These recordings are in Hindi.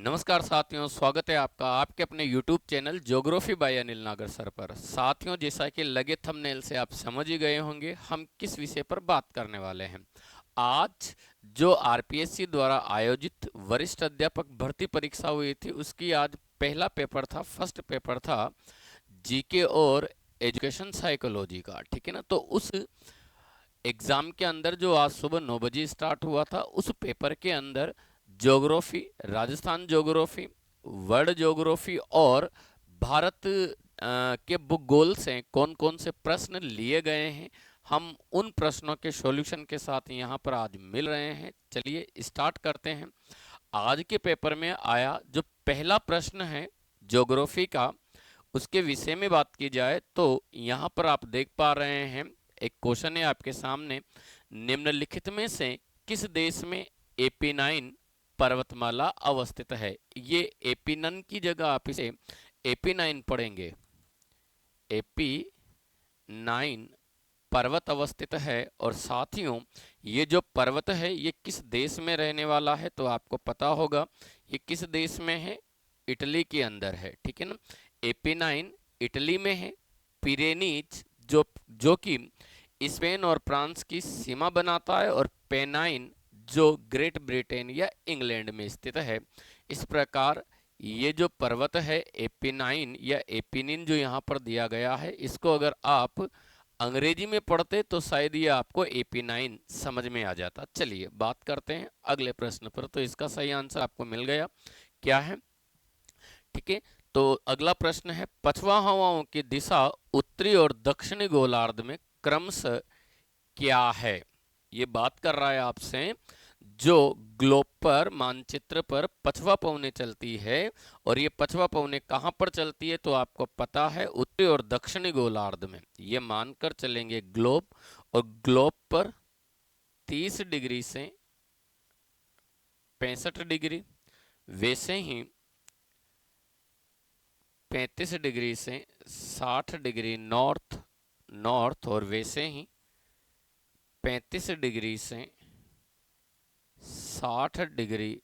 नमस्कार साथियों, स्वागत है आपका आपके अपने YouTube channel geography bye Anil नागर सर पर। साथियों, जैसा कि लगे थंबनेल से आप समझ ही गए होंगे हम किस विषय पर बात करने वाले हैं। आज जो आरपीएससी द्वारा आयोजित वरिष्ठ अध्यापक भर्ती परीक्षा हुई थी, उसकी आज पहला पेपर था, फर्स्ट पेपर था जीके और एजुकेशन साइकोलॉजी का। ठीक है ना। तो उस एग्जाम के अंदर जो आज सुबह 9 बजे स्टार्ट हुआ था, उस पेपर के अंदर geography, Rajasthan geography, world geography और भारत के भूगोल से कौन कौन से प्रश्न लिए गए हैं, हम उन प्रश्नों के सॉल्यूशन के साथ यहाँ पर आज मिल रहे हैं। चलिए स्टार्ट करते हैं। आज के पेपर में आया जो पहला प्रश्न है ज्योग्राफी का, उसके विषय में बात की जाए तो यहाँ पर आप देख पा रहे हैं, एक क्वेश्चन है आपके सामने। निम्नलिखित में से किस देश में एपीनाइन पर्वतमाला अवस्थित है? ये एपीनन की जगह आप इसे एपीनाइन पढ़ेंगे। एपी 9 पर्वत अवस्थित है। और साथियों, ये जो पर्वत है ये किस देश में रहने वाला है? तो आपको पता होगा ये किस देश में है, इटली के अंदर है। ठीक है ना। एपीनाइन इटली में है। पिरेनीज जो कि स्पेन और फ्रांस की सीमा बनाता है, और पेनाइन जो ग्रेट ब्रिटेन या इंग्लैंड में स्थित है। इस प्रकार ये जो पर्वत है एपीनाइन या एपिनिन जो यहाँ पर दिया गया है, इसको अगर आप अंग्रेजी में पढ़ते तो शायद ये आपको एपी9 समझ में आ जाता। चलिए बात करते हैं अगले प्रश्न पर। तो इसका सही आंसर आपको मिल गया, क्या है? ठीक है। तो अगला प्रश्न है, पछवा हवाओं की दिशा उत्तरी और दक्षिणी गोलार्ध में क्रमशः क्या है? ये बात कर रहा है आपसे जो ग्लोब पर, मानचित्र पर पछवा पवने चलती है। और ये पछवा पवने कहां पर चलती है? तो आपको पता है उत्तरी और दक्षिणी गोलार्ध में। ये मानकर चलेंगे ग्लोब, और ग्लोब पर 30 डिग्री से 65 डिग्री, वैसे ही 35 डिग्री से 60 डिग्री नॉर्थ नॉर्थ, और वैसे ही 35 डिग्री से 60 डिग्री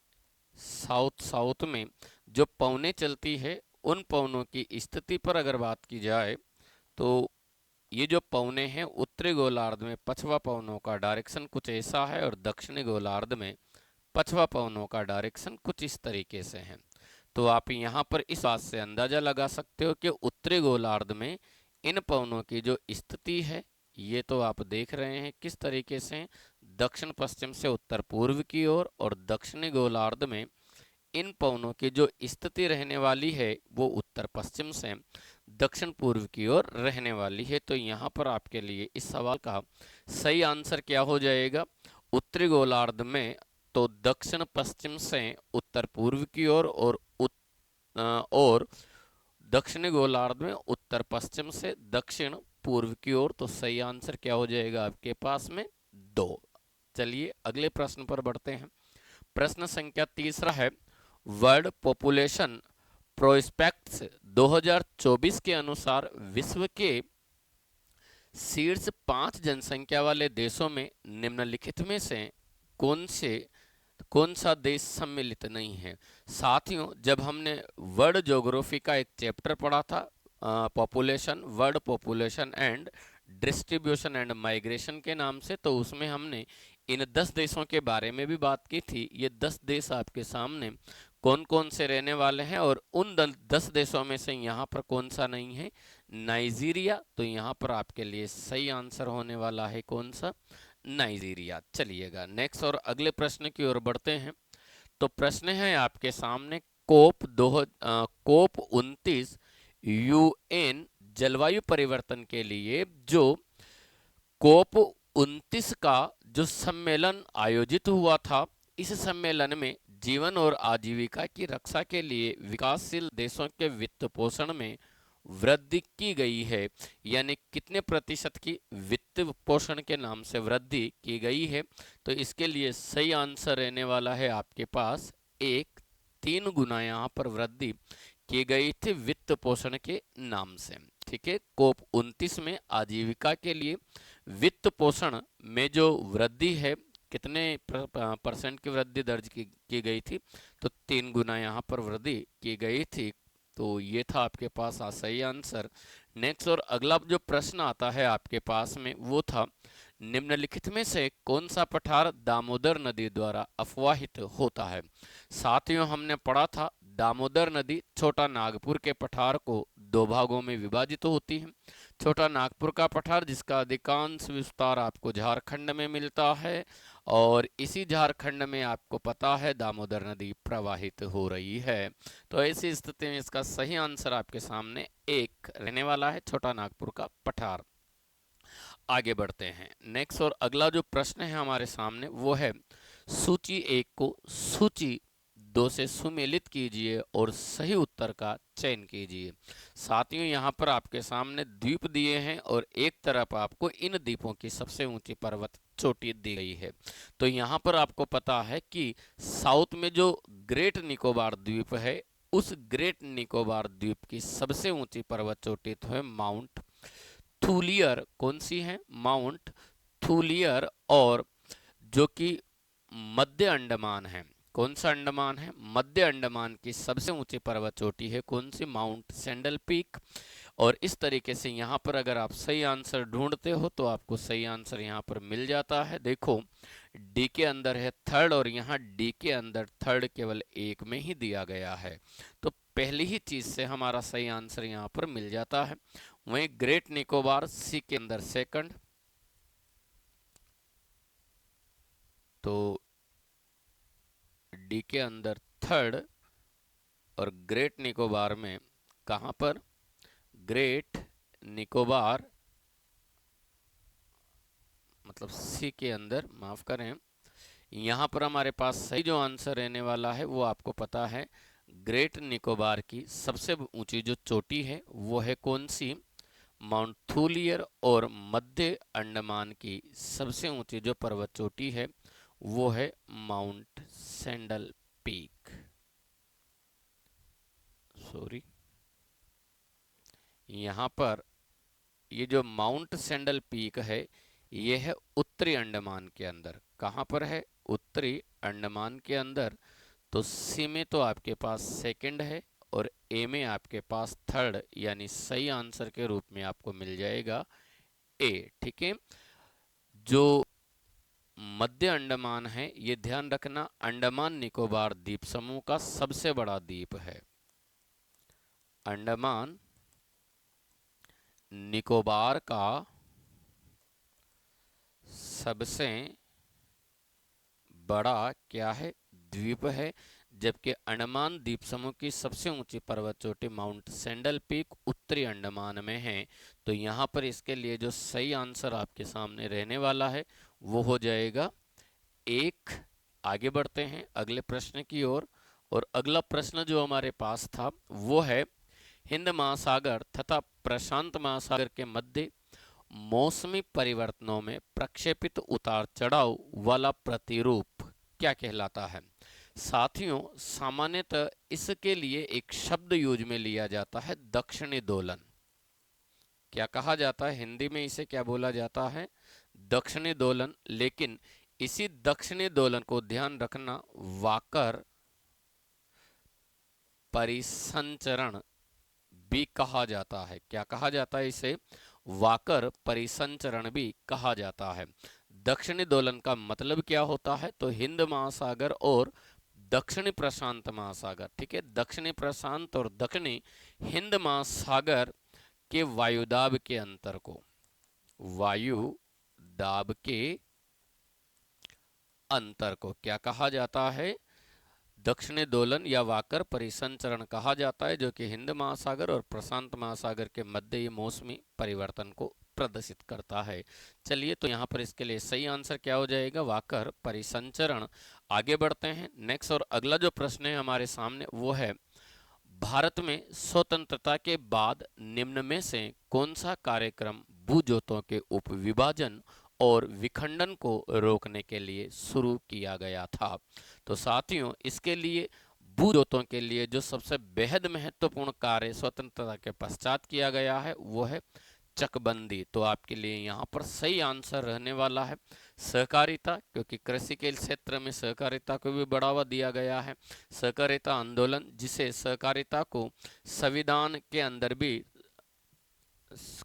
साउथ साउथ में जो पवने चलती है, उन पवनों की स्थिति पर अगर बात की जाए तो ये जो पवने हैं उत्तरी गोलार्ध में पछवा पवनों का डायरेक्शन कुछ ऐसा है, और दक्षिणी गोलार्ध में पछवा पवनों का डायरेक्शन कुछ इस तरीके से है। तो आप यहाँ पर इस बात से अंदाजा लगा सकते हो कि उत्तरी गोलार्ध में इन पवनों की जो स्थिति है, ये तो आप देख रहे हैं किस तरीके से, दक्षिण पश्चिम से उत्तर पूर्व की ओर, और दक्षिणी गोलार्ध में इन पवनों की जो स्थिति रहने वाली है वो उत्तर पश्चिम से दक्षिण पूर्व की ओर रहने वाली है। तो यहाँ पर आपके लिए इस सवाल का सही आंसर क्या हो जाएगा? उत्तरी गोलार्ध में तो दक्षिण पश्चिम से उत्तर पूर्व की ओर, और दक्षिणी गोलार्ध में उत्तर पश्चिम से दक्षिण पूर्व की ओर। तो सही आंसर क्या हो जाएगा आपके पास में? 2। चलिए अगले प्रश्न पर बढ़ते हैं। प्रश्न संख्या तीसरा है, वर्ल्ड पॉपुलेशन प्रोस्पेक्ट्स 2024 के अनुसार विश्व के शीर्ष 5 जनसंख्या वाले देशों में निम्नलिखित में से कौन सा देश सम्मिलित नहीं है? साथियों, जब हमने वर्ल्ड ज्योग्राफी का एक चैप्टर पढ़ा था, population, world population and distribution and migration के नाम से, तो उसमें हमने इन 10 देशों के बारे में भी बात की थी। ये 10 देश आपके सामने कौन कौन से रहने वाले हैं, और उन 10 देशों में से यहाँ पर कौन सा नहीं है? नाइजीरिया। तो यहाँ पर आपके लिए सही आंसर होने वाला है कौन सा? नाइजीरिया। चलिएगा नेक्स्ट और अगले प्रश्न की ओर बढ़ते हैं। तो प्रश्न है आपके सामने, कोप 29 यूएन जलवायु परिवर्तन के लिए जो कोप 29 का जो सम्मेलन आयोजित हुआ था, इस सम्मेलन में जीवन और आजीविका की रक्षा के लिए विकासशील देशों के वित्त पोषण में वृद्धि की गई है। यानी कितने प्रतिशत की वित्त पोषण के नाम से वृद्धि की गई है? तो इसके लिए सही आंसर रहने वाला है आपके पास 3 गुना यहाँ पर वृद्धि की गई थी वित्त पोषण के नाम से। ठीक है। कोप 29 में आजीविका के लिए वित्त पोषण में जो वृद्धि है कितने परसेंट की वृद्धि दर्ज की गई थी? तो 3 गुना यहाँ पर वृद्धि की गई थी। तो ये था आपके पास सही आंसर। नेक्स्ट और अगला जो प्रश्न आता है आपके पास में वो था, निम्नलिखित में से कौन सा पठार दामोदर नदी द्वारा अफवाहित होता है? साथियों, हमने पढ़ा था दामोदर नदी छोटा नागपुर के पठार को 2 भागों में विभाजित होती है। छोटा नागपुर का पठार जिसका अधिकांश विस्तार आपको झारखंड में मिलता है, और इसी झारखंड में आपको पता है दामोदर नदी प्रवाहित हो रही है। तो ऐसी स्थिति में इसका सही आंसर आपके सामने एक रहने वाला है, छोटा नागपुर का पठार। आगे बढ़ते हैं। नेक्स्ट और अगला जो प्रश्न है हमारे सामने वो है, सूची 1 को सूची 2 से सुमेलित कीजिए और सही उत्तर का चयन कीजिए। साथियों, यहाँ पर आपके सामने द्वीप दिए हैं और एक तरफ आपको इन द्वीपों की सबसे ऊंची पर्वत चोटी दी गई है। तो यहाँ पर आपको पता है कि साउथ में जो ग्रेट निकोबार द्वीप है, उस ग्रेट निकोबार द्वीप की सबसे ऊंची पर्वत चोटी तो है माउंट थूलियर। कौन सी है? माउंट थूलियर। और जो कि मध्य अंडमान है, कौन सा अंडमान है? मध्य अंडमान की सबसे ऊंची पर्वत चोटी है कौन सी? Mount sandal peak. और इस तरीके से यहाँ पर अगर आप सही आंसर ढूंढते हो तो आपको सही आंसर यहाँ पर मिल जाता है। देखो, डी के अंदर है थर्ड, और यहाँ डी के अंदर थर्ड केवल एक में ही दिया गया है, तो पहली ही चीज से हमारा सही आंसर यहाँ पर मिल जाता है। वहीं ग्रेट निकोबार सी के अंदर सेकंड, तो डी के अंदर थर्ड, और ग्रेट निकोबार में कहां पर? ग्रेट निकोबार मतलब सी के अंदर, माफ करें, यहां पर हमारे पास सही जो आंसर रहने वाला है वो आपको पता है, ग्रेट निकोबार की सबसे ऊंची जो चोटी है वो है कौन सी? माउंट थूलियर। और मध्य अंडमान की सबसे ऊंची जो पर्वत चोटी है वो है माउंट सैंडल पीक। सॉरी, यहाँ पर ये जो माउंट सैंडल पीक है ये है उत्तरी अंडमान के अंदर। कहाँ पर है? उत्तरी अंडमान के अंदर। तो सी में तो आपके पास सेकंड है और ए में आपके पास थर्ड, यानी सही आंसर के रूप में आपको मिल जाएगा ए। ठीक है, जो मध्य अंडमान है ये ध्यान रखना अंडमान निकोबार द्वीप समूह का सबसे बड़ा द्वीप है। अंडमान निकोबार का सबसे बड़ा क्या है? द्वीप है। जबकि अंडमान द्वीप समूह की सबसे ऊंची पर्वत चोटी माउंट सैंडल पीक उत्तरी अंडमान में है। तो यहाँ पर इसके लिए जो सही आंसर आपके सामने रहने वाला है वो हो जाएगा एक। आगे बढ़ते हैं अगले प्रश्न की ओर। और अगला प्रश्न जो हमारे पास था वो है, हिंद महासागर तथा प्रशांत महासागर के मध्य मौसमी परिवर्तनों में प्रक्षेपित उतार चढ़ाव वाला प्रतिरूप क्या कहलाता है? साथियों, सामान्यतः इसके लिए एक शब्द यूज में लिया जाता है, दक्षिणी दोलन। क्या कहा जाता है हिंदी में? इसे क्या बोला जाता है? दक्षिणी दोलन। लेकिन इसी दक्षिणी दोलन को ध्यान रखना, वाकर परिसंचरण भी कहा जाता है। क्या कहा जाता है इसे? वाकर परिसंचरण भी कहा जाता है। दक्षिणी दोलन का मतलब क्या होता है? तो हिंद महासागर और दक्षिणी प्रशांत महासागर, ठीक है, दक्षिणी प्रशांत और दक्षिणी हिंद महासागर के वायुदाब के अंतर को, वायु दाब के अंतर को क्या कहा जाता है? दक्षिणी दोलन या वाकर परिसंचरण कहा जाता है, जो कि हिंद महासागर और प्रशांत महासागर के मध्य ये मौसमी परिवर्तन को प्रदर्शित करता है। चलिए, तो यहाँ पर इसके लिए सही आंसर क्या हो जाएगा? वाकर परिसंचरण। आगे बढ़ते हैं नेक्स्ट और अगला जो प्रश्न है हमारे सामने वो है, भारत में स्वतंत्रता के बाद निम्न में से कौन सा कार्यक्रम भूजोतों के उपविभाजन और विखंडन को रोकने के लिए शुरू किया गया था? तो साथियों, इसके लिए भूजोतों के लिए जो सबसे बेहद महत्वपूर्ण कार्य स्वतंत्रता के पश्चात किया गया है वो है चकबंदी। तो आपके लिए यहाँ पर सही आंसर रहने वाला है सहकारिता, क्योंकि कृषि के क्षेत्र में सहकारिता को भी बढ़ावा दिया गया है। सहकारिता आंदोलन, जिसे सहकारिता को संविधान के अंदर भी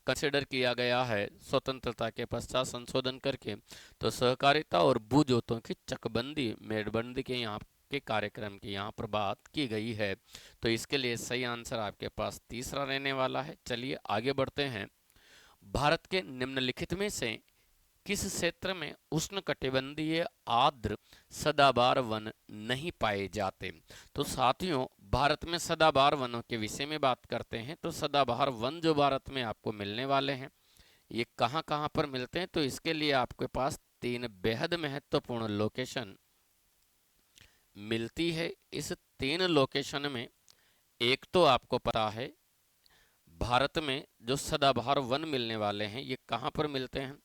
कंसिडर किया गया है स्वतंत्रता के पश्चात संशोधन करके। तो सहकारिता और भूजोतों की चकबंदी, मेड़बंदी के यहाँ के कार्यक्रम की यहाँ पर बात की गई है। तो इसके लिए सही आंसर आपके पास तीसरा रहने वाला है। चलिए आगे बढ़ते हैं। भारत के निम्नलिखित में से किस क्षेत्र में उष्णकटिबंधीय आर्द्र सदाबहार वन नहीं पाए जाते? तो साथियों, भारत में सदाबहार वनों के विषय में बात करते हैं। तो सदाबहार वन जो भारत में आपको मिलने वाले हैं, ये कहाँ कहाँ पर मिलते हैं? तो इसके लिए आपके पास 3 बेहद महत्वपूर्ण लोकेशन मिलती है। इस 3 लोकेशन में एक तो आपको पता है, भारत में जो सदाबहार वन मिलने वाले हैं ये कहाँ पर मिलते हैं?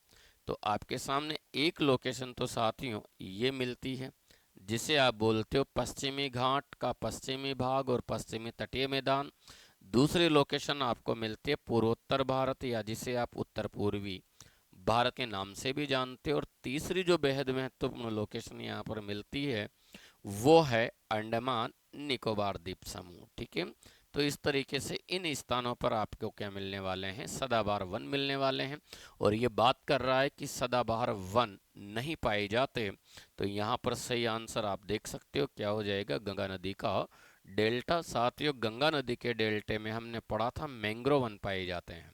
तो आपके सामने एक लोकेशन तो साथियों ये मिलती है, जिसे आप बोलते हो पश्चिमी घाट का पश्चिमी भाग और पश्चिमी तटीय मैदान। दूसरी लोकेशन आपको मिलती है पूर्वोत्तर भारत, या जिसे आप उत्तर पूर्वी भारत के नाम से भी जानते हो। और तीसरी जो बेहद महत्वपूर्ण लोकेशन यहाँ पर मिलती है वो है अंडमान निकोबार द्वीप समूह। ठीक है, तो इस तरीके से इन स्थानों पर आपको क्या मिलने वाले हैं? सदाबहार वन मिलने वाले हैं। और ये बात कर रहा है कि सदाबहार वन नहीं पाए जाते, तो यहाँ पर सही आंसर आप देख सकते हो क्या हो जाएगा? गंगा नदी का डेल्टा। साथियों, गंगा नदी के डेल्टे में हमने पढ़ा था मैंग्रोव वन पाए जाते हैं।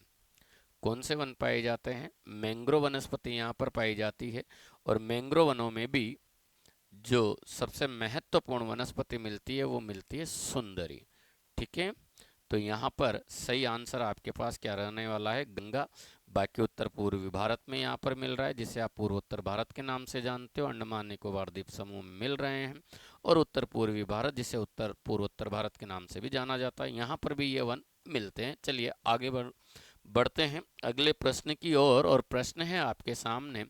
कौन से वन पाए जाते हैं? मैंग्रोव वनस्पति यहाँ पर पाई जाती है। और मैंग्रोव वनों में भी जो सबसे महत्वपूर्ण वनस्पति मिलती है वो मिलती है सुंदरी। ठीक है, तो यहाँ पर सही आंसर आपके पास क्या रहने वाला है? गंगा। बाकी उत्तर पूर्वी भारत में यहाँ पर मिल रहा है, जिसे आप पूर्वोत्तर भारत के नाम से जानते हो। अंडमान निकोबार द्वीप समूह में मिल रहे हैं। और उत्तर पूर्वी भारत, जिसे उत्तर पूर्वोत्तर भारत के नाम से भी जाना जाता है, यहाँ पर भी ये वन मिलते हैं। चलिए आगे बढ़ते हैं अगले प्रश्न की ओर। और प्रश्न है आपके सामने,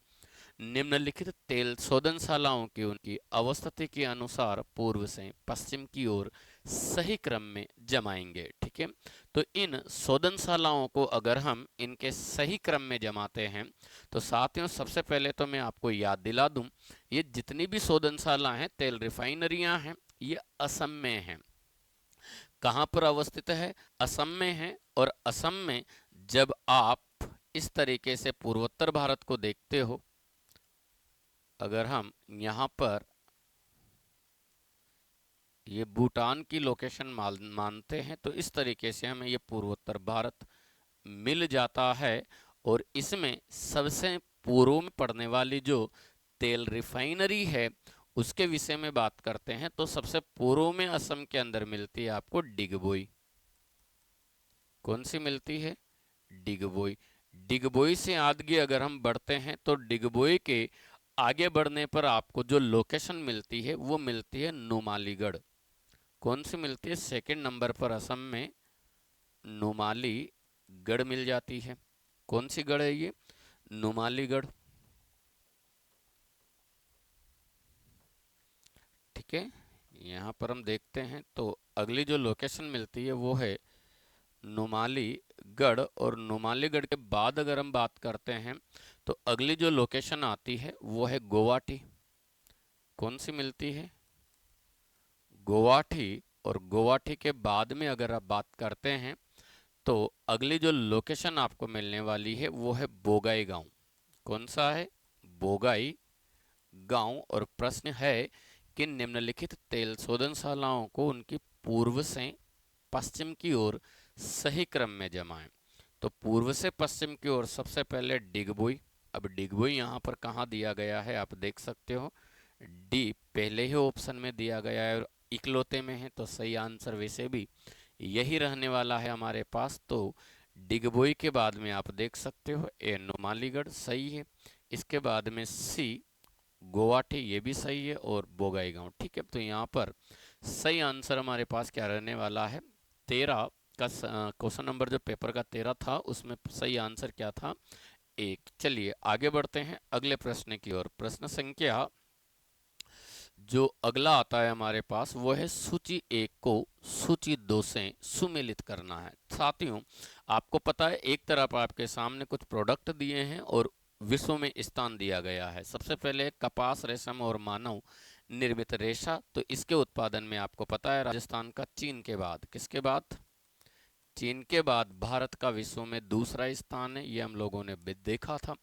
निम्नलिखित तेल शोधनशालाओं की उनकी अवस्थिति के अनुसार पूर्व से पश्चिम की ओर सही क्रम में जमाएंगे। ठीक है, तो इन शोधनशालाओं को अगर हम इनके सही क्रम में जमाते हैं, तो साथियों सबसे पहले तो मैं आपको याद दिला दूं, ये जितनी भी शोधनशाला हैं, तेल रिफाइनरियां हैं, ये असम में हैं। कहाँ पर अवस्थित है? असम में है। और असम में जब आप इस तरीके से पूर्वोत्तर भारत को देखते हो, अगर हम यहाँ पर ये भूटान की लोकेशन मानते हैं, तो इस तरीके से हमें ये पूर्वोत्तर भारत मिल जाता है। और इसमें सबसे पूर्व में पड़ने वाली जो तेल रिफाइनरी है उसके विषय में बात करते हैं, तो सबसे पूर्व में असम के अंदर मिलती है आपको डिगबोई। कौन सी मिलती है? डिगबोई। डिगबोई से आगे अगर हम बढ़ते हैं तो डिगबोई के आगे बढ़ने पर आपको जो लोकेशन मिलती है वो मिलती है नुमालीगढ़। कौन सी मिलती है? सेकंड नंबर पर असम में नुमालीगढ़ मिल जाती है। कौन सी गढ़ है ये? नुमालीगढ़। ठीक है, यहाँ पर हम देखते हैं तो अगली जो लोकेशन मिलती है वो है नुमालीगढ़। और नुमालीगढ़ के बाद अगर हम बात करते हैं तो अगली जो लोकेशन आती है वो है गुवाहाटी। कौन सी मिलती है? गुवाहाटी। और गुवाहाटी के बाद में अगर आप बात करते हैं तो अगली जो लोकेशन आपको मिलने वाली है वो है बोगाई गांव। कौन सा है? बोगाई गांव। और प्रश्न है कि निम्नलिखित तेल शोधनशालाओं को उनकी पूर्व से पश्चिम की ओर सही क्रम में जमाएं। तो पूर्व से पश्चिम की ओर सबसे पहले डिगबोई। अब डिगबोई यहाँ पर कहाँ दिया गया है आप देख सकते हो, डी पहले ही ऑप्शन में दिया गया है और इकलौते में है, तो सही आंसर वैसे भी यही रहने वाला है हमारे पास। तो डिगबोई के बाद में आप देख सकते हो ए नुमालीगढ़ सही है। इसके बाद में सी गुवाहाटी, ये भी सही है। और बोगाई गांव। ठीक है, तो यहाँ पर सही आंसर हमारे पास क्या रहने वाला है? 13 का क्वेश्चन नंबर जो पेपर का 13 था उसमें सही आंसर क्या था? 1। चलिए आगे बढ़ते हैं अगले प्रश्न की ओर। प्रश्न संख्या जो अगला आता है हमारे पास वो है सूची 1 को सूची 2 से सुमेलित करना है। साथियों आपको पता है एक तरफ आपके सामने कुछ प्रोडक्ट दिए हैं और विश्व में स्थान दिया गया है। सबसे पहले कपास, रेशम और मानव निर्मित रेशा, तो इसके उत्पादन में आपको पता है राजस्थान का चीन के बाद, किसके बाद, चीन के बाद भारत का विश्व में दूसरा स्थान है। ये हम लोगों ने भी देखा था।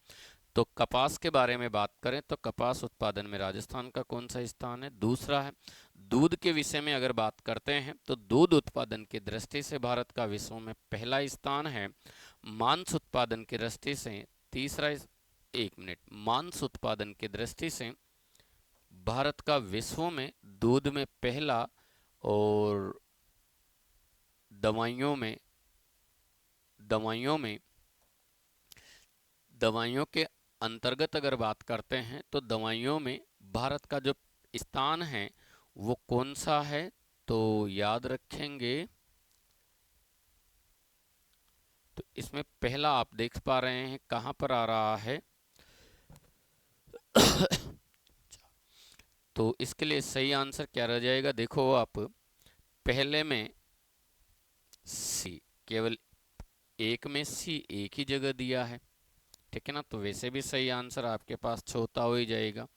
तो कपास के बारे में बात करें तो कपास उत्पादन में राजस्थान का कौन सा स्थान है, दूसरा है। दूध के विषय में अगर बात करते हैं तो दूध उत्पादन की दृष्टि से भारत का विश्व में पहला स्थान है। मांस उत्पादन की दृष्टि से तीसरा, एक मिनट, मांस उत्पादन की दृष्टि से भारत का विश्व में दूध में पहला, और दवाइयों में दवाइयों में दवाइयों के अंतर्गत अगर बात करते हैं तो दवाइयों में भारत का जो स्थान है वो कौन सा है, तो याद रखेंगे, तो इसमें पहला आप देख पा रहे हैं कहां पर आ रहा है। तो इसके लिए सही आंसर क्या रह जाएगा, देखो आप, पहले में सी, केवल एक में सी एक ही जगह दिया है, ठीक है ना, तो वैसे भी सही आंसर आपके पास चौथा हो ही जाएगा,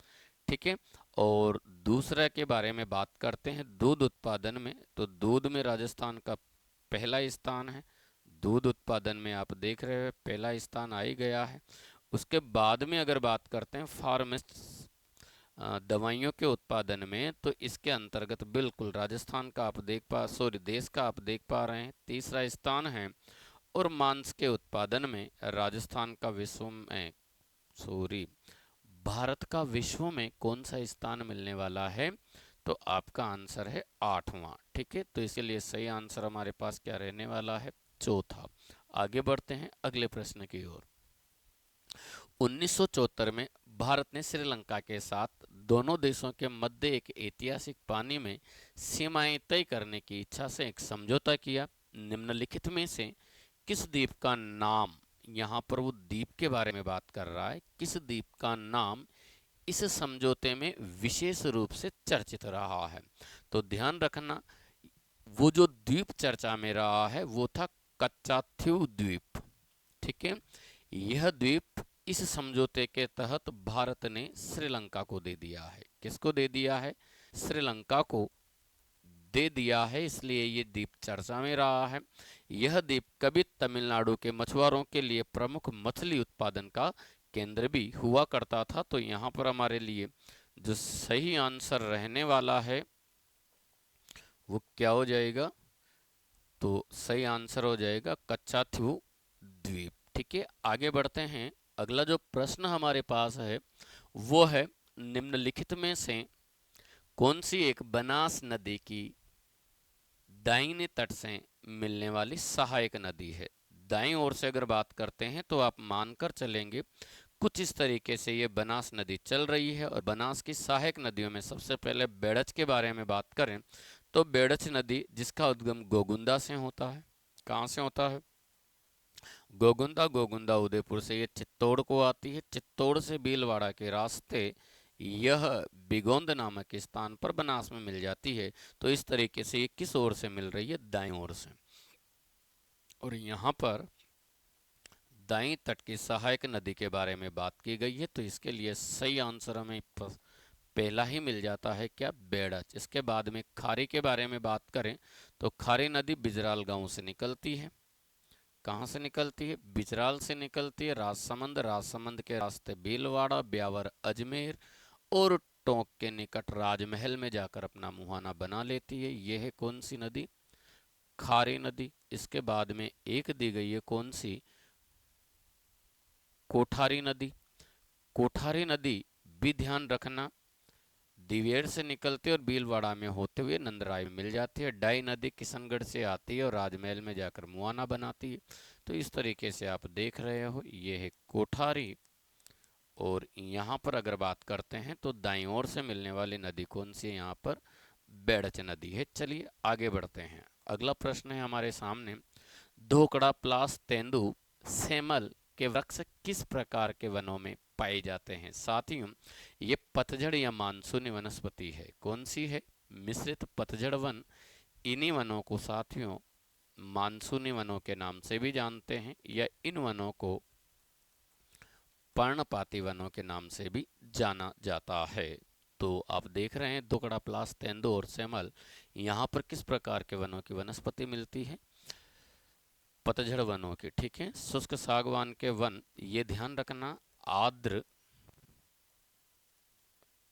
ठीक है। और दूसरा के बारे में बात करते हैं दूध उत्पादन में, तो दूध में राजस्थान का पहला स्थान है। दूध उत्पादन में आप देख रहे हो पहला स्थान आ ही गया है। उसके बाद में अगर बात करते हैं फार्मास्यूटिकल्स, दवाइयों के उत्पादन में, तो इसके अंतर्गत बिल्कुल राजस्थान का आप देख पा, सॉरी, देश का आप देख पा रहे हैं तीसरा स्थान है। और मांस के उत्पादन में राजस्थान का विश्व में, सॉरी, भारत का विश्व में कौन सा स्थान मिलने वाला है, तो आपका आंसर है 8वां, ठीक है। तो इसके लिए सही आंसर हमारे पास क्या रहने वाला है, चौथा। आगे बढ़ते हैं अगले प्रश्न की ओर। 1974 में भारत ने श्रीलंका के साथ दोनों देशों के मध्य एक ऐतिहासिक पानी में सीमाएं तय करने की इच्छा से एक समझौता किया। निम्नलिखित में से किस द्वीप का नाम, यहाँ पर वो द्वीप के बारे में बात कर रहा है, किस द्वीप का नाम इस समझौते में विशेष रूप से चर्चित रहा है, तो ध्यान रखना वो जो द्वीप चर्चा में रहा है वो था कच्चाथीव द्वीप, ठीक है। यह द्वीप इस समझौते के तहत भारत ने श्रीलंका को दे दिया है। किसको दे दिया है, श्रीलंका को दे दिया है, इसलिए ये द्वीप चर्चा में रहा है। यह द्वीप कभी तमिलनाडु के मछुआरों के लिए प्रमुख मछली उत्पादन का केंद्र भी हुआ करता था। तो यहाँ पर हमारे लिए जो सही आंसर रहने वाला है वो क्या हो जाएगा, तो सही आंसर हो जाएगा कच्चाथीव द्वीप, ठीक है। आगे बढ़ते हैं। अगला जो प्रश्न हमारे पास है वो है निम्नलिखित में से कौन सी एक बनास नदी की दाहिने तट से मिलने वाली सहायक नदी है। दाईं ओर से अगर बात करते हैं तो आप मानकर चलेंगे कुछ इस तरीके से ये बनास नदी चल रही है। और बनास की सहायक नदियों में सबसे पहले बेड़च के बारे में बात करें तो बेड़च नदी जिसका उद्गम गोगुंदा से होता है, कहाँ से होता है, गोगुंदा। गोगुंदा उदयपुर से ये चित्तौड़ को आती है। चित्तौड़ से भीलवाड़ा के रास्ते यह बिगोंद नामक स्थान पर बनास में मिल जाती है। तो इस तरीके से ये किस ओर से मिल रही है, दाईं ओर से। और यहाँ पर दाईं तट की सहायक नदी के बारे में बात की गई है। तो इसके लिए सही आंसर हमें पहला ही मिल जाता है, क्या, बेड़च। इसके बाद में खारी के बारे में बात करें तो खारी नदी बिजराल गांव से निकलती है। कहाँ से निकलती है, बिजराल से निकलती है। राजसमंद, राजसमंद के रास्ते भीलवाड़ा, ब्यावर, अजमेर और टोंक के निकट राजमहल में जाकर अपना मुहाना बना लेती है। यह है कौन सी नदी, खारी नदी। इसके बाद में एक दी गई है कौन सी, कोठारी नदी। कोठारी नदी भी ध्यान रखना दिवेर से निकलती है और भीलवाड़ा में होते हुए नंदराय में मिल जाती है। डाई नदी किशनगढ़ से आती है और राजमहल में जाकर मुआना बनाती है। तो इस तरीके से आप देख रहे हो ये है कोठारी। और यहाँ पर अगर बात करते हैं तो दाईं ओर से मिलने वाली नदी कौन सी है, यहाँ पर बेड़च नदी है। चलिए आगे बढ़ते हैं। अगला प्रश्न है हमारे सामने, धोकड़ा, प्लास, तेंदु, सेमल के वृक्ष किस प्रकार के वनों में पाए जाते हैं। साथियों ये पतझड़ या मानसूनी वनस्पति है। कौन सी है, मिश्रित पतझड़ वन। इन्हीं वनों को साथियों मानसूनी वनों के नाम से भी जानते हैं, या इन वनों को पर्णपाती वनों के नाम से भी जाना जाता है। तो आप देख रहे हैं दुकड़ा, प्लास, तेंदुआ और सेमल, यहाँ पर किस प्रकार के वनों की वनस्पति मिलती है? पतझड़ वनों की, ठीक है। शुष्क सागवान के वन, ये ध्यान रखना, आर्द्र,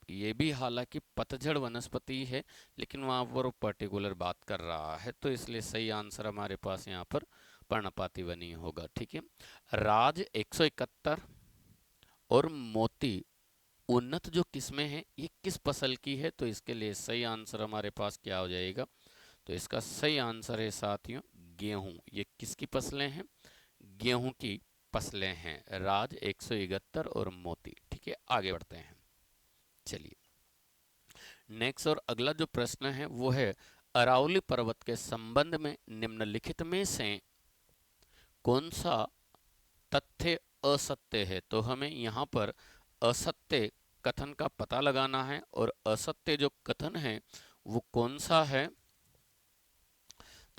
ये भी हालांकि पतझड़ वनस्पति है लेकिन वहां पर पर्टिकुलर बात कर रहा है, तो इसलिए सही आंसर हमारे पास यहाँ पर पर्णपाती वन ही होगा, ठीक है। राज 171 और मोती उन्नत जो किस्में हैं ये किस फसल की है? तो इसके लिए सही आंसर हमारे पास क्या हो जाएगा? तो इसका सही आंसर है साथियों गेहूं। ये किसकी फसलें हैं? गेहूं की फसलें हैं, राज 171 और मोती, ठीक है। आगे बढ़ते हैं, चलिए नेक्स्ट। और अगला जो प्रश्न है वो है, अरावली पर्वत के संबंध में निम्नलिखित में से कौन सा तथ्य असत्य है? तो हमें यहाँ पर असत्य कथन का पता लगाना है, और असत्य जो कथन है वो कौन सा है?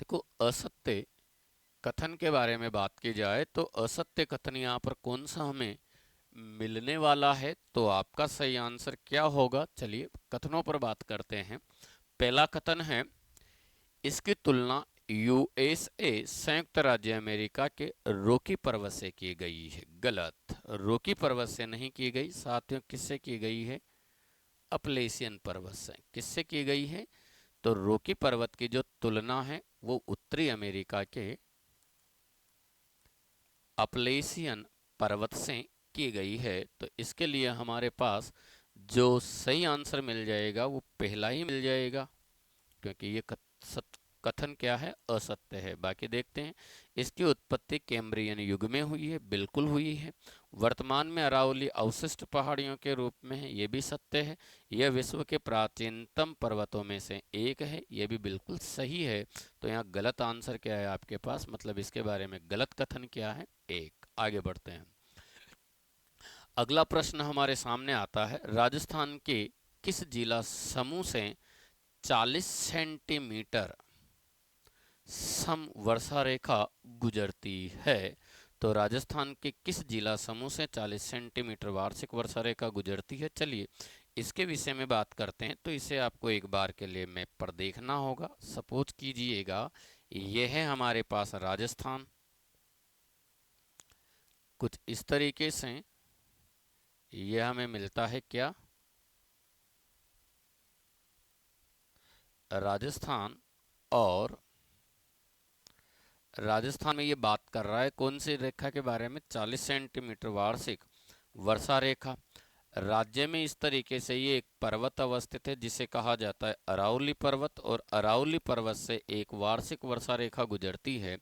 देखो, असत्य कथन के बारे में बात की जाए तो असत्य कथन यहाँ पर कौन सा हमें मिलने वाला है? तो आपका सही आंसर क्या होगा? चलिए कथनों पर बात करते हैं। पहला कथन है, इसकी तुलना यूएसए संयुक्त राज्य अमेरिका के रॉकी पर्वत से की गई है। गलत, रॉकी पर्वत से नहीं की गई साथियों। किससे की गई है? अपलेशियन पर्वत से। किससे की गई है? तो रॉकी पर्वत की जो तुलना है वो उत्तरी अमेरिका के अपलेशियन पर्वत से की गई है। तो इसके लिए हमारे पास जो सही आंसर मिल जाएगा वो पहला ही मिल जाएगा, क्योंकि ये कथन क्या है? असत्य है। बाकी देखते हैं, इसकी उत्पत्ति कैम्ब्रियन युग में हुई है, बिल्कुल हुई है। वर्तमान में अरावली अवशिष्ट पहाड़ियों के रूप में है, ये भी सत्य है। यह विश्व के प्राचीनतम पर्वतों में से एक है, ये भी बिल्कुल सही है। तो यहाँ गलत आंसर क्या है आपके पास? मतलब इसके बारे में गलत कथन क्या है? एक। आगे बढ़ते हैं, अगला प्रश्न हमारे सामने आता है, राजस्थान के किस जिला समूह से 40 सेंटीमीटर सम वर्षा रेखा गुजरती है? तो राजस्थान के किस जिला समूह से 40 सेंटीमीटर वार्षिक वर्षा रेखा गुजरती है? चलिए इसके विषय में बात करते हैं। तो इसे आपको एक बार के लिए मैप पर देखना होगा। सपोज कीजिएगा यह है हमारे पास राजस्थान, कुछ इस तरीके से यह हमें मिलता है क्या? राजस्थान, और राजस्थान में ये बात कर रहा है कौन सी रेखा के बारे में? 40 सेंटीमीटर वार्षिक वर्षा रेखा। राज्य में इस तरीके से ये एक पर्वत अवस्थित है जिसे कहा जाता है अरावली पर्वत, और अरावली पर्वत से एक वार्षिक वर्षा रेखा गुजरती है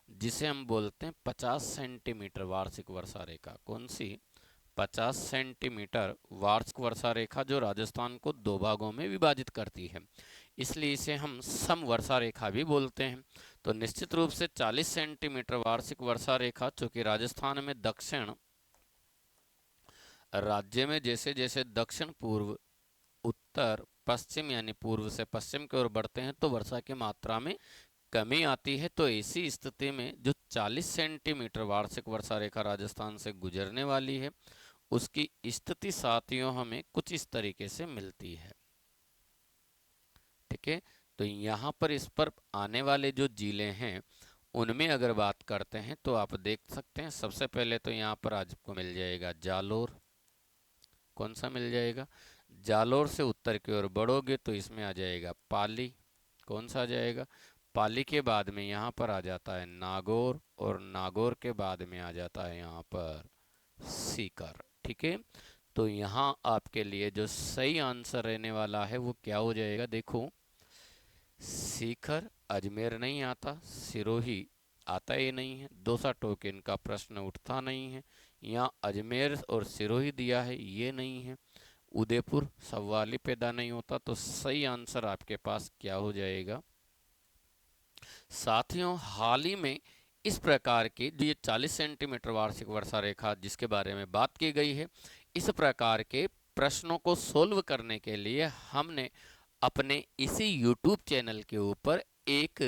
जिसे हम बोलते हैं 50 सेंटीमीटर वार्षिक वर्षा रेखा। कौन सी? 50 सेंटीमीटर वार्षिक वर्षा रेखा, जो राजस्थान को दो भागों में विभाजित करती है, इसलिए इसे हम सम वर्षा रेखा भी बोलते हैं। तो निश्चित रूप से 40 सेंटीमीटर वार्षिक वर्षा रेखा, चूंकि राजस्थान में दक्षिण राज्य में जैसे जैसे दक्षिण पूर्व, उत्तर, पश्चिम यानी पूर्व से पश्चिम की ओर बढ़ते हैं तो वर्षा की मात्रा में कमी आती है। तो ऐसी स्थिति में जो 40 सेंटीमीटर वार्षिक वर्षा रेखा राजस्थान से गुजरने वाली है उसकी स्थिति साथियों हमें कुछ इस तरीके से मिलती है, ठीक है। तो यहाँ पर इस पर आने वाले जो जिले हैं उनमें अगर बात करते हैं तो आप देख सकते हैं, सबसे पहले तो यहाँ पर आपको मिल जाएगा जालोर। कौन सा मिल जाएगा? जालोर से उत्तर की ओर बढ़ोगे तो इसमें आ जाएगा पाली। कौन सा आ जाएगा? पाली के बाद में यहाँ पर आ जाता है नागौर, और नागौर के बाद में आ जाता है यहाँ पर सीकर, ठीक है। तो यहाँ आपके लिए जो सही आंसर रहने वाला है वो क्या हो जाएगा? देखो, सीकर, अजमेर नहीं आता, सिरोही आता ही नहीं है, दौसा टोकन का प्रश्न उठता नहीं है, यहाँ अजमेर और सिरोही दिया है ये नहीं है, उदयपुर सवाल ही पैदा नहीं होता। तो सही आंसर आपके पास क्या हो जाएगा? साथियों, हाल ही में इस प्रकार की जो ये 40 सेंटीमीटर वार्षिक वर्षा रेखा जिसके बारे में बात की गई है, इस प्रकार के प्रश्नों को सोल्व करने के लिए हमने अपने इसी YouTube चैनल के ऊपर एक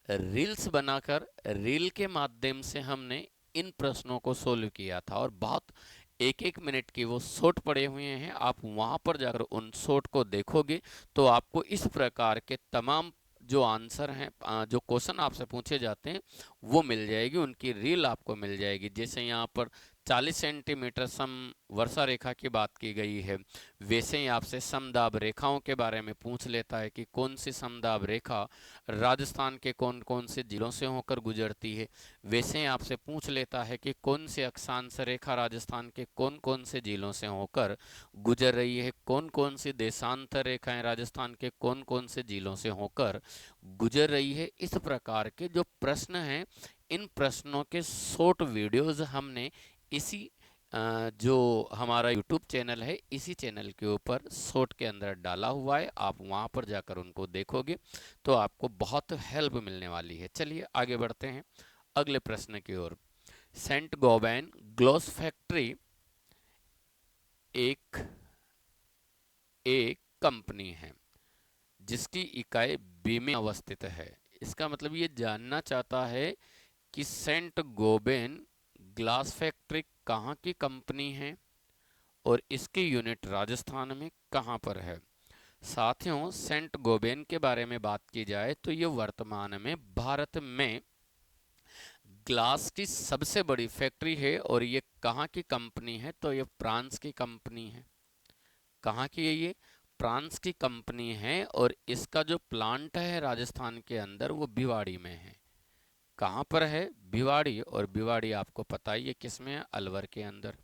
रील्स बनाकर रील के माध्यम से हमने इन प्रश्नों को सोल्व किया था, और बहुत एक एक मिनट की वो शॉट पड़े हुए हैं। आप वहां पर जाकर उन शॉट को देखोगे तो आपको इस प्रकार के तमाम जो आंसर हैं, जो क्वेश्चन आपसे पूछे जाते हैं, वो मिल जाएगी, उनकी रील आपको मिल जाएगी। जैसे यहाँ पर 40 सेंटीमीटर सम वर्षा रेखा की बात की गई है, वैसे ही आपसे समदाब रेखाओं के बारे में पूछ लेता है कि कौन सी समदाब रेखा राजस्थान के कौन कौन से जिलों से होकर गुजरती है। वैसे ही आपसे पूछ लेता है कि कौन सी अक्षांश रेखा राजस्थान के कौन कौन से जिलों से होकर गुजर रही है, कौन कौन सी देशांतर रेखाएं राजस्थान के कौन कौन से जिलों से होकर गुजर रही है। इस प्रकार के जो प्रश्न हैं, इन प्रश्नों के शॉर्ट वीडियोस हमने इसी जो हमारा यूट्यूब चैनल है, इसी चैनल के ऊपर शॉर्ट के अंदर डाला हुआ है। आप वहां पर जाकर उनको देखोगे तो आपको बहुत हेल्प मिलने वाली है। चलिए आगे बढ़ते हैं अगले प्रश्न की ओर। सेंट गोबैन ग्लास फैक्ट्री एक एक कंपनी है जिसकी इकाई बी में अवस्थित है। इसका मतलब ये जानना चाहता है कि सेंट गोबेन ग्लास फैक्ट्री कहाँ की कंपनी है और इसकी यूनिट राजस्थान में कहाँ पर है। साथियों, सेंट गोबेन के बारे में बात की जाए तो ये वर्तमान में भारत में ग्लास की सबसे बड़ी फैक्ट्री है। और ये कहाँ की कंपनी है तो ये फ्रांस की कंपनी है। कहाँ की है ये? फ्रांस की कंपनी है। और इसका जो प्लांट है राजस्थान के अंदर वो भिवाड़ी में है। कहाँ पर है? भिवाड़ी। और भिवाड़ी आपको पता ही है किस में है? अलवर के अंदर।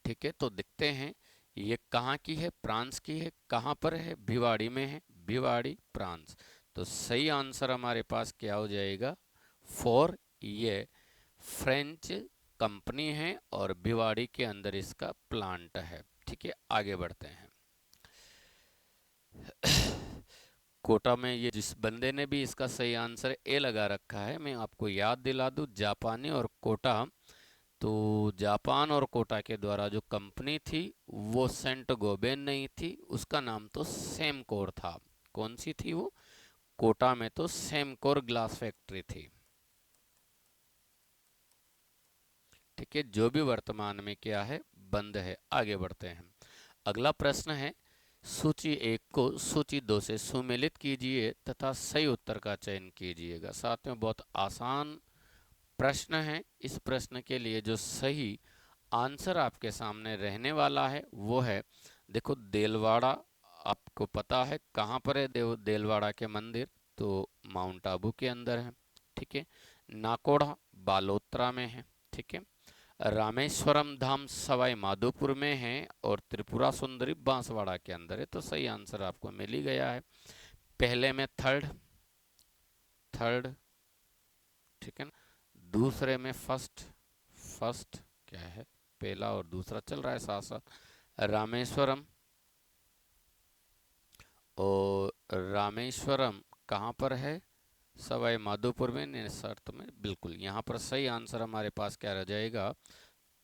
ठीक है, तो देखते हैं ये कहाँ की है? फ्रांस की है। कहाँ पर है? भिवाड़ी में है। भिवाड़ी, फ्रांस। तो सही आंसर हमारे पास क्या हो जाएगा? 4। ये फ्रेंच कंपनी है और भिवाड़ी के अंदर इसका प्लांट है। ठीक है, आगे बढ़ते हैं। कोटा में ये जिस बंदे ने भी इसका सही आंसर ए लगा रखा है, मैं आपको याद दिला दूं, जापानी और कोटा। तो जापान और कोटा के द्वारा जो कंपनी थी वो सेंट गोबेन नहीं थी, उसका नाम तो सेमकोर था। कौन सी थी वो? कोटा में तो सेमकोर ग्लास फैक्ट्री थी। ठीक है, जो भी वर्तमान में क्या है? बंद है। आगे बढ़ते हैं। अगला प्रश्न है, सूची 1 को सूची 2 से सुमेलित कीजिए तथा सही उत्तर का चयन कीजिएगा। साथियों, बहुत आसान प्रश्न है। इस प्रश्न के लिए जो सही आंसर आपके सामने रहने वाला है वो है, देखो, देलवाड़ा। आपको पता है कहाँ पर है देलवाड़ा के मंदिर? तो माउंट आबू के अंदर है। ठीक है। नाकोड़ा बालोतरा में है। ठीक है। रामेश्वरम धाम सवाई माधोपुर में है। और त्रिपुरा सुंदरी बांसवाड़ा के अंदर है। तो सही आंसर आपको मिल ही गया है। पहले में थर्ड, थर्ड। ठीक है ना। दूसरे में फर्स्ट, फर्स्ट क्या है? पहला और दूसरा चल रहा है साथ साथ। रामेश्वरम, और रामेश्वरम कहाँ पर है? सवाई माधोपुर में, निसर्त में। बिल्कुल, यहाँ पर सही आंसर हमारे पास क्या रह जाएगा?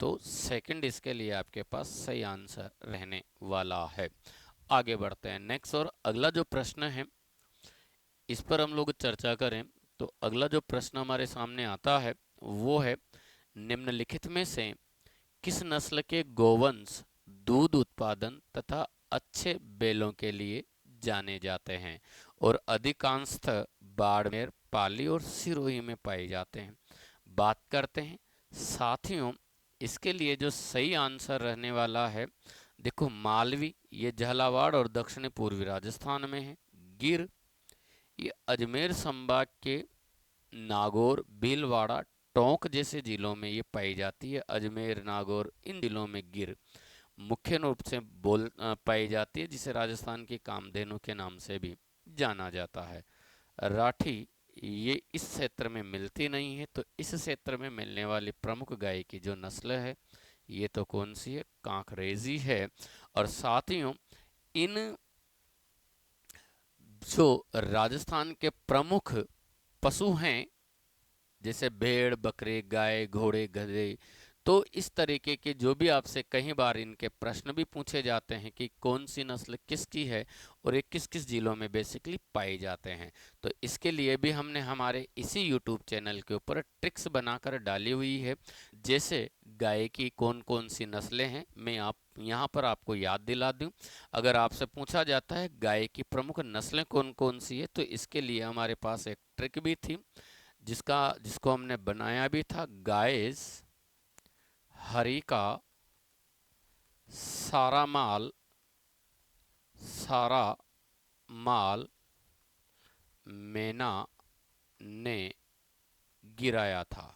तो सेकंड इसके लिए आपके पास सही आंसर रहने वाला है। आगे बढ़ते हैं नेक्स्ट। और अगला जो प्रश्न है इस पर हम लोग चर्चा करें तो अगला जो प्रश्न हमारे सामने आता है वो है, निम्नलिखित में से किस नस्ल के गोवंश दूध उत्पादन तथा अच्छे बैलों के लिए जाने जाते हैं और अधिकांशतः बाड़मेर, पाली और सिरोही में पाए जाते हैं। बात करते हैं साथियों, इसके लिए जो सही आंसर रहने वाला है, देखो, मालवी ये झालावाड़ और दक्षिणी पूर्वी राजस्थान में है। गिर ये अजमेर संभाग के नागौर, भीलवाड़ा, टोंक जैसे जिलों में ये पाई जाती है। अजमेर, नागौर, इन जिलों में गिर मुख्य रूप से पाई जाती है, जिसे राजस्थान की कामधेनु के नाम से भी जाना जाता है। राठी ये इस क्षेत्र में मिलती नहीं है। तो इस क्षेत्र में मिलने वाली प्रमुख गाय की जो नस्ल है ये तो कौन सी है? कांकरेजी है। और साथियों, इन जो राजस्थान के प्रमुख पशु हैं, जैसे भेड़, बकरे, गाय, घोड़े, गधे, तो इस तरीके के जो भी आपसे कई बार इनके प्रश्न भी पूछे जाते हैं कि कौन सी नस्ल किसकी है और ये किस किस जिलों में बेसिकली पाए जाते हैं, तो इसके लिए भी हमने हमारे इसी यूट्यूब चैनल के ऊपर ट्रिक्स बनाकर डाली हुई है। जैसे गाय की कौन कौन सी नस्लें हैं, मैं आप यहाँ पर आपको याद दिला दूं। अगर आपसे पूछा जाता है गाय की प्रमुख नस्लें कौन कौन सी है, तो इसके लिए हमारे पास एक ट्रिक भी थी जिसको हमने बनाया भी था। गाइस हरिका सारा माल सारा माल मैना ने गिराया था,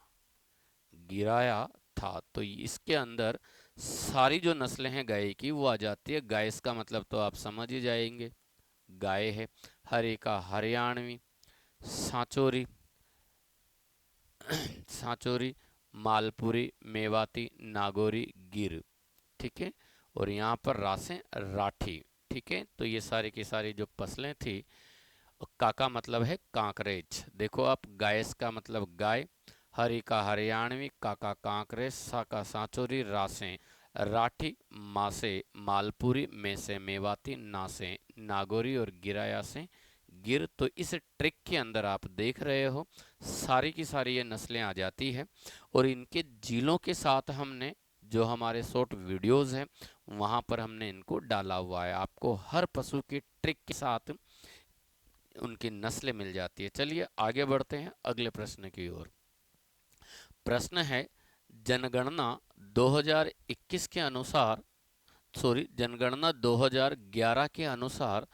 गिराया था। तो इसके अंदर सारी जो नस्लें हैं गाय की वो आ जाती है। गाय का मतलब तो आप समझ ही जाएंगे, गाय है। हरिका हरियाणवी, सांचोरी सांचोरी, मालपुरी, मेवाती, नागौरी, गिर, ठीक है। और यहाँ पर रासें राठी, ठीक है। तो ये सारी की सारी जो फसलें थी, का मतलब है कांकरेज। देखो आप, गायस का मतलब गाय, हरी का हरियाणवी, काका कांकरेज, सा का सांचोरी, रासें राठी, मासे मालपुरी, में से मेवाती, नासे नागौरी और गिराया से गिर। तो इस ट्रिक के अंदर आप देख रहे हो सारी की सारी ये नस्लें आ जाती है और इनके जिलों के साथ हमने जो हमारे शॉर्ट वीडियोस हैं वहां पर हमने इनको डाला हुआ है। आपको हर पशु की ट्रिक के साथ उनकी नस्लें मिल जाती है। चलिए आगे बढ़ते हैं अगले प्रश्न की ओर। प्रश्न है, जनगणना 2021 के अनुसार, जनगणना 2011 के अनुसार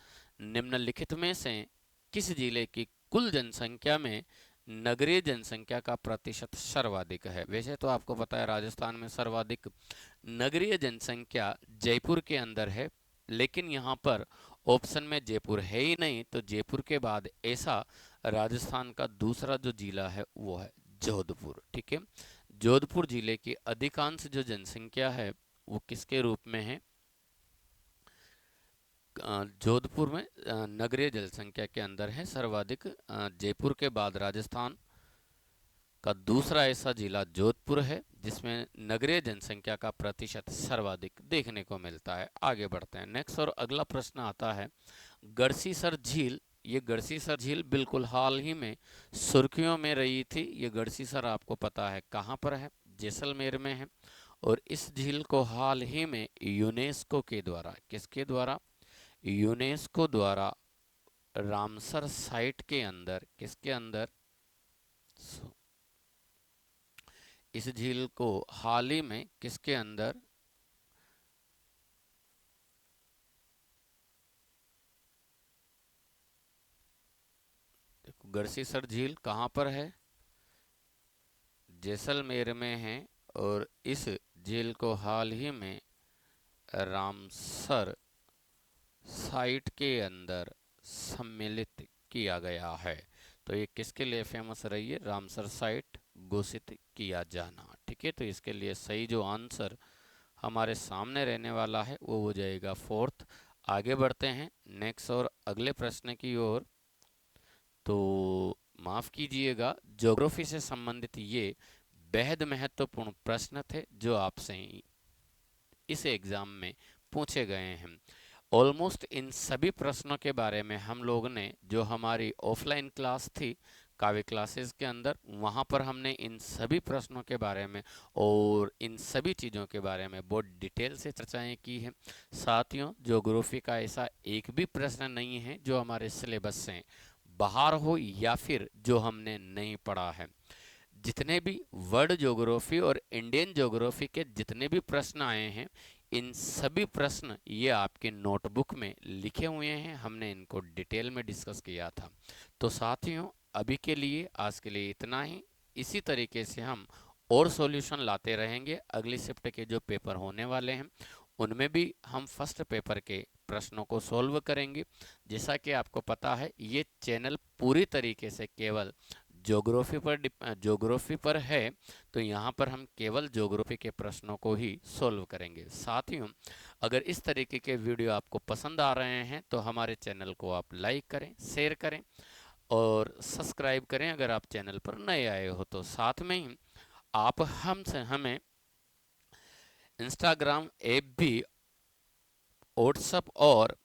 निम्नलिखित में से किस जिले की कुल जनसंख्या में नगरीय जनसंख्या का प्रतिशत सर्वाधिक है? वैसे तो आपको पता है राजस्थान में सर्वाधिक नगरीय जनसंख्या जयपुर के अंदर है, लेकिन यहाँ पर ऑप्शन में जयपुर है ही नहीं, तो जयपुर के बाद ऐसा राजस्थान का दूसरा जो जिला है वो है जोधपुर, ठीक है। जोधपुर जिले की अधिकांश जो जनसंख्या है वो किसके रूप में है? जोधपुर में नगरीय जनसंख्या के अंदर है सर्वाधिक। जयपुर के बाद राजस्थान का दूसरा ऐसा जिला जोधपुर है जिसमें नगरीय जनसंख्या का प्रतिशत सर्वाधिक देखने को मिलता है। आगे बढ़ते हैं नेक्स्ट, और अगला प्रश्न आता है, गढ़सीसर झील, ये गढ़सीसर झील बिल्कुल हाल ही में सुर्खियों में रही थी। ये गढ़सीसर आपको पता है कहाँ पर है? जैसलमेर में है। और इस झील को हाल ही में यूनेस्को के द्वारा, किसके द्वारा? यूनेस्को द्वारा रामसर साइट के अंदर, किसके अंदर? इस झील को हाल ही में किसके अंदर? देखो गढ़सीसर झील कहाँ पर है? जैसलमेर में है। और इस झील को हाल ही में रामसर साइट के अंदर सम्मिलित किया गया है। तो ये किसके लिए फेमस रही है? रामसर साइट घोषित किया जाना, ठीक है। तो इसके लिए सही जो आंसर हमारे सामने रहने वाला है वो हो जाएगा फोर्थ। आगे बढ़ते हैं नेक्स्ट और अगले प्रश्न की ओर। तो माफ कीजिएगा, ज्योग्राफी से संबंधित ये बेहद महत्वपूर्ण प्रश्न थे जो आपसे इस एग्जाम में पूछे गए हैं। ऑलमोस्ट इन सभी प्रश्नों के बारे में हम लोग ने, जो हमारी ऑफलाइन क्लास थी काव्य क्लासेस के अंदर, वहाँ पर हमने इन सभी प्रश्नों के बारे में और इन सभी चीज़ों के बारे में बहुत डिटेल से चर्चाएं की हैं। साथियों, ज्योग्राफी का ऐसा एक भी प्रश्न नहीं है जो हमारे सिलेबस से बाहर हो या फिर जो हमने नहीं पढ़ा है। जितने भी वर्ल्ड ज्योग्राफी और इंडियन ज्योग्राफी के जितने भी प्रश्न आए हैं, इन सभी प्रश्न ये आपके नोटबुक में लिखे हुए हैं। हमने इनको डिटेल में डिस्कस किया था। तो साथियों, अभी के लिए आज के लिए इतना ही। इसी तरीके से हम और सॉल्यूशन लाते रहेंगे। अगली शिफ्ट के जो पेपर होने वाले हैं उनमें भी हम फर्स्ट पेपर के प्रश्नों को सॉल्व करेंगे। जैसा कि आपको पता है ये चैनल पूरी तरीके से केवल ज्योग्राफी पर है, तो यहाँ पर हम केवल ज्योग्राफी के प्रश्नों को ही सॉल्व करेंगे। साथियों, अगर इस तरीके के वीडियो आपको पसंद आ रहे हैं तो हमारे चैनल को आप लाइक करें, शेयर करें और सब्सक्राइब करें अगर आप चैनल पर नए आए हो तो। साथ में ही आप हमसे हमें इंस्टाग्राम ऐप भी, व्हाट्सएप और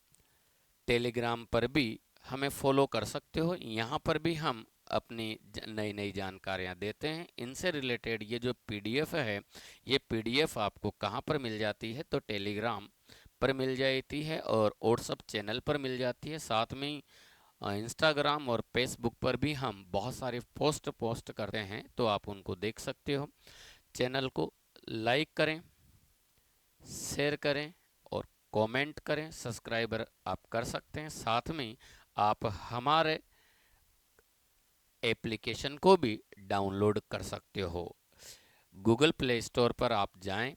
टेलीग्राम पर भी हमें फॉलो कर सकते हो। यहाँ पर भी हम अपनी नई नई जानकारियाँ देते हैं। इनसे रिलेटेड ये जो पीडीएफ है, ये पीडीएफ आपको कहाँ पर मिल जाती है, तो टेलीग्राम पर मिल जाती है और व्हाट्सएप चैनल पर मिल जाती है। साथ में ही इंस्टाग्राम और फेसबुक पर भी हम बहुत सारे पोस्ट करते हैं, तो आप उनको देख सकते हो। चैनल को लाइक करें, शेयर करें और कमेंट करें। सब्सक्राइबर आप कर सकते हैं। साथ में आप हमारे एप्लीकेशन को भी डाउनलोड कर सकते हो। गूगल प्ले स्टोर पर आप जाएं,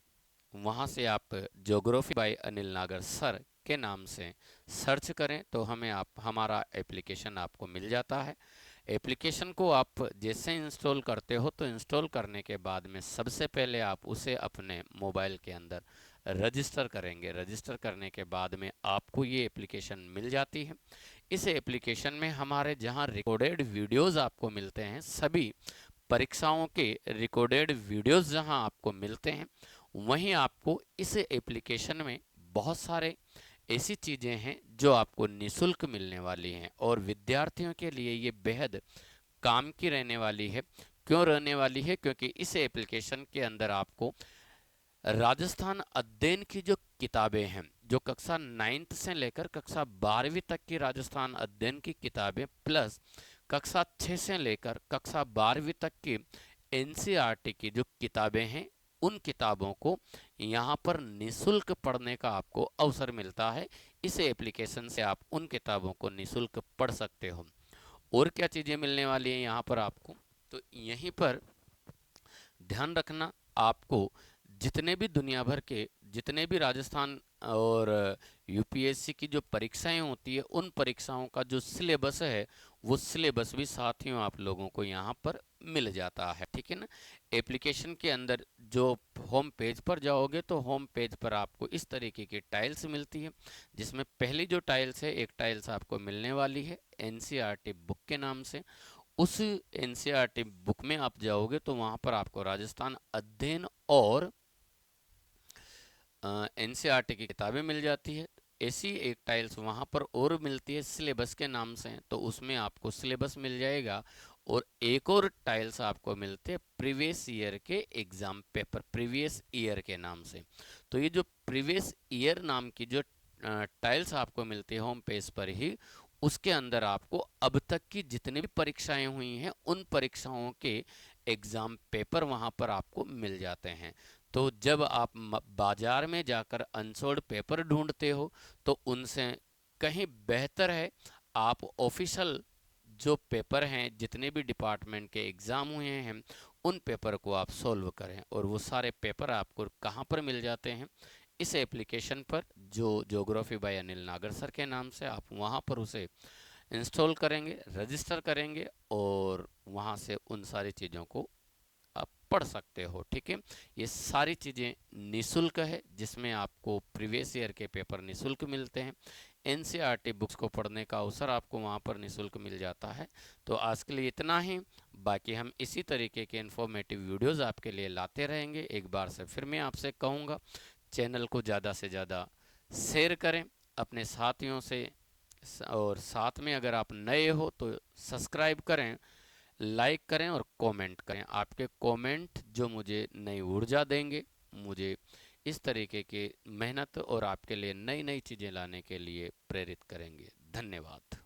वहां से आप ज्योग्राफी बाय अनिल नागर सर के नाम से सर्च करें तो हमारा एप्लीकेशन आपको मिल जाता है। एप्लीकेशन को आप जैसे इंस्टॉल करते हो, तो इंस्टॉल करने के बाद में सबसे पहले आप उसे अपने मोबाइल के अंदर रजिस्टर करेंगे। रजिस्टर करने के बाद में आपको ये एप्लीकेशन मिल जाती है। इस एप्लीकेशन में हमारे जहां रिकॉर्डेड वीडियोस आपको मिलते हैं, सभी परीक्षाओं के रिकॉर्डेड वीडियोस जहां आपको मिलते हैं, वहीं आपको इस एप्लीकेशन में बहुत सारे ऐसी चीज़ें हैं जो आपको निःशुल्क मिलने वाली हैं और विद्यार्थियों के लिए ये बेहद काम की रहने वाली है। क्यों रहने वाली है? क्योंकि इस एप्लीकेशन के अंदर आपको राजस्थान अध्ययन की जो किताबें हैं, जो कक्षा 9th से लेकर कक्षा 12वीं तक की राजस्थान अध्ययन की किताबें, प्लस कक्षा 6 से लेकर कक्षा 12वीं तक की एनसीईआरटी की जो किताबें हैं, उन किताबों को यहाँ पर निःशुल्क पढ़ने का आपको अवसर मिलता है। इस एप्लीकेशन से आप उन किताबों को निःशुल्क पढ़ सकते हो। और क्या चीज़ें मिलने वाली हैं यहाँ पर आपको, तो यहीं पर ध्यान रखना, आपको जितने भी दुनिया भर के जितने भी राजस्थान और यूपीएससी की जो परीक्षाएं होती है, उन परीक्षाओं का जो सिलेबस है, वो सिलेबस भी साथियों आप लोगों को यहाँ पर मिल जाता है। ठीक है ना। एप्लीकेशन के अंदर जो होम पेज पर जाओगे, तो होम पेज पर आपको इस तरीके की टाइल्स मिलती है, जिसमें पहली जो टाइल्स है, एक टाइल्स आपको मिलने वाली है एनसीईआरटी बुक के नाम से। उस एनसीईआरटी बुक में आप जाओगे तो वहाँ पर आपको राजस्थान अध्ययन और एनसीईआरटी की किताबें मिल जाती है। ऐसी एक टाइल्स वहाँ पर और मिलती है सिलेबस के नाम से, तो उसमें आपको सिलेबस मिल जाएगा। और एक और टाइल्स आपको मिलते हैं प्रीवियस ईयर के एग्जाम पेपर, प्रीवियस ईयर के नाम से। तो ये जो प्रीवियस ईयर नाम की जो टाइल्स आपको मिलती है होम पेज पर ही, उसके अंदर आपको अब तक की जितनी भी परीक्षाएं हुई हैं, उन परीक्षाओं के एग्जाम पेपर वहाँ पर आपको मिल जाते हैं। तो जब आप बाजार में जाकर अनसोल्ड पेपर ढूंढते हो, तो उनसे कहीं बेहतर है आप ऑफिशियल जो पेपर हैं, जितने भी डिपार्टमेंट के एग्ज़ाम हुए हैं, उन पेपर को आप सॉल्व करें। और वो सारे पेपर आपको कहाँ पर मिल जाते हैं? इस एप्लीकेशन पर, जो ज्योग्राफी बाय अनिल नागर सर के नाम से, आप वहाँ पर उसे इंस्टॉल करेंगे, रजिस्टर करेंगे और वहाँ से उन सारी चीज़ों को आप पढ़ सकते हो। ठीक है। ये सारी चीज़ें निःशुल्क है, जिसमें आपको प्रीवियस ईयर के पेपर निःशुल्क मिलते हैं। एनसीईआरटी बुक्स को पढ़ने का अवसर आपको वहाँ पर निःशुल्क मिल जाता है। तो आज के लिए इतना ही। बाकी हम इसी तरीके के इन्फॉर्मेटिव वीडियोज़ आपके लिए लाते रहेंगे। एक बार से फिर मैं आपसे कहूँगा, चैनल को ज़्यादा से ज़्यादा शेयर करें अपने साथियों से, और साथ में अगर आप नए हो तो सब्सक्राइब करें, लाइक करें और कमेंट करें। आपके कमेंट जो मुझे नई ऊर्जा देंगे, मुझे इस तरीके के मेहनत और आपके लिए नई नई चीज़ें लाने के लिए प्रेरित करेंगे। धन्यवाद।